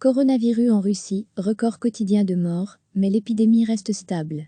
Coronavirus en Russie, record quotidien de morts, mais l'épidémie reste stable.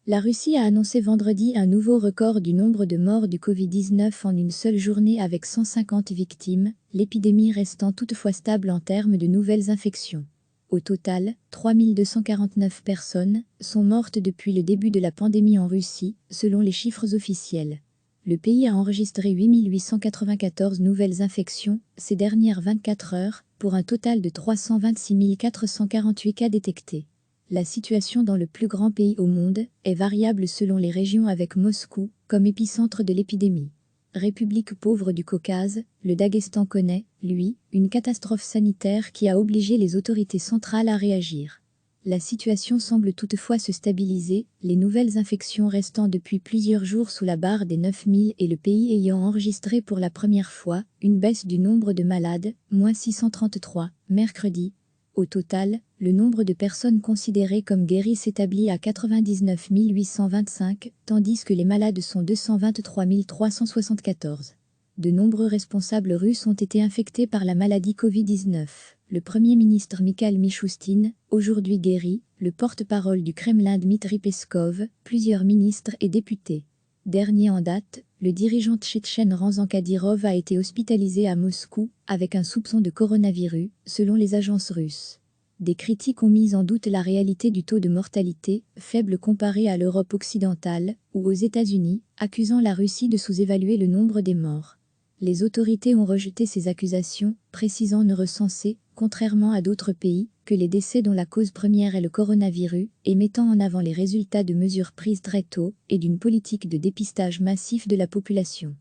La Russie a annoncé vendredi un nouveau record du nombre de morts du Covid-19 en une seule journée avec 150 victimes, l'épidémie restant toutefois stable en termes de nouvelles infections. Au total, 3249 personnes sont mortes depuis le début de la pandémie en Russie, selon les chiffres officiels. Le pays a enregistré 8894 nouvelles infections ces dernières 24 heures, pour un total de 326 448 cas détectés. La situation dans le plus grand pays au monde est variable selon les régions avec Moscou comme épicentre de l'épidémie. République pauvre du Caucase, le Daghestan connaît, lui, une catastrophe sanitaire qui a obligé les autorités centrales à réagir. La situation semble toutefois se stabiliser, les nouvelles infections restant depuis plusieurs jours sous la barre des 9000 et le pays ayant enregistré pour la première fois une baisse du nombre de malades, moins 633, mercredi. Au total, le nombre de personnes considérées comme guéries s'établit à 99 825, tandis que les malades sont 223 374. De nombreux responsables russes ont été infectés par la maladie Covid-19. Le Premier ministre Mikhail Mishustin, aujourd'hui guéri, le porte-parole du Kremlin Dmitri Peskov, plusieurs ministres et députés. Dernier en date, le dirigeant tchétchène Ramzan Kadyrov a été hospitalisé à Moscou avec un soupçon de coronavirus, selon les agences russes. Des critiques ont mis en doute la réalité du taux de mortalité, faible comparé à l'Europe occidentale ou aux États-Unis, accusant la Russie de sous-évaluer le nombre des morts. Les autorités ont rejeté ces accusations, précisant ne recenser, contrairement à d'autres pays, que les décès dont la cause première est le coronavirus, et mettant en avant les résultats de mesures prises très tôt et d'une politique de dépistage massif de la population.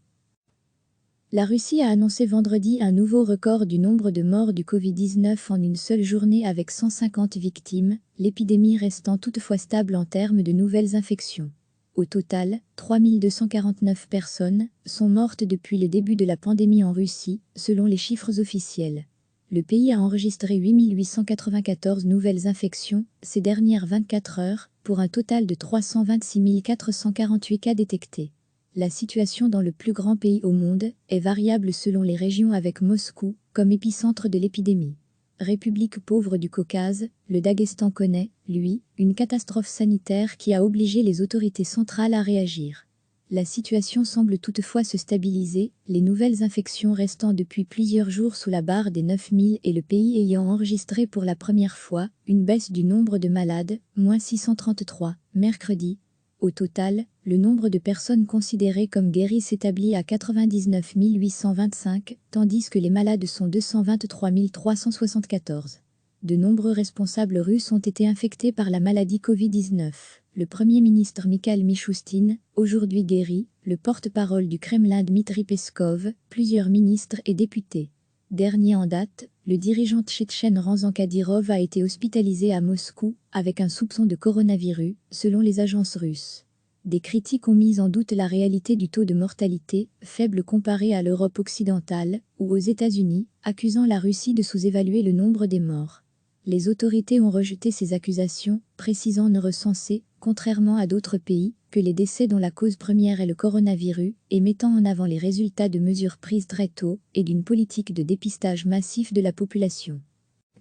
La Russie a annoncé vendredi un nouveau record du nombre de morts du Covid-19 en une seule journée avec 150 victimes, l'épidémie restant toutefois stable en termes de nouvelles infections. Au total, 3249 personnes sont mortes depuis le début de la pandémie en Russie, selon les chiffres officiels. Le pays a enregistré 8894 nouvelles infections ces dernières 24 heures, pour un total de 326 448 cas détectés. La situation dans le plus grand pays au monde est variable selon les régions avec Moscou comme épicentre de l'épidémie. République pauvre du Caucase, le Daghestan connaît, lui, une catastrophe sanitaire qui a obligé les autorités centrales à réagir. La situation semble toutefois se stabiliser, les nouvelles infections restant depuis plusieurs jours sous la barre des 9000 et le pays ayant enregistré pour la première fois une baisse du nombre de malades, moins 633, mercredi. Au total, le nombre de personnes considérées comme guéries s'établit à 99 825, tandis que les malades sont 223 374. De nombreux responsables russes ont été infectés par la maladie Covid-19. Le Premier ministre Mikhail Mishustin, aujourd'hui guéri, le porte-parole du Kremlin Dmitri Peskov, plusieurs ministres et députés. Dernier en date, le dirigeant tchétchène Ramzan Kadyrov a été hospitalisé à Moscou avec un soupçon de coronavirus, selon les agences russes. Des critiques ont mis en doute la réalité du taux de mortalité, faible comparé à l'Europe occidentale ou aux États-Unis, accusant la Russie de sous-évaluer le nombre des morts. Les autorités ont rejeté ces accusations, précisant ne recenser, contrairement à d'autres pays, que les décès dont la cause première est le coronavirus, et mettant en avant les résultats de mesures prises très tôt et d'une politique de dépistage massif de la population.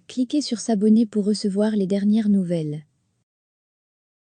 Cliquez sur s'abonner pour recevoir les dernières nouvelles.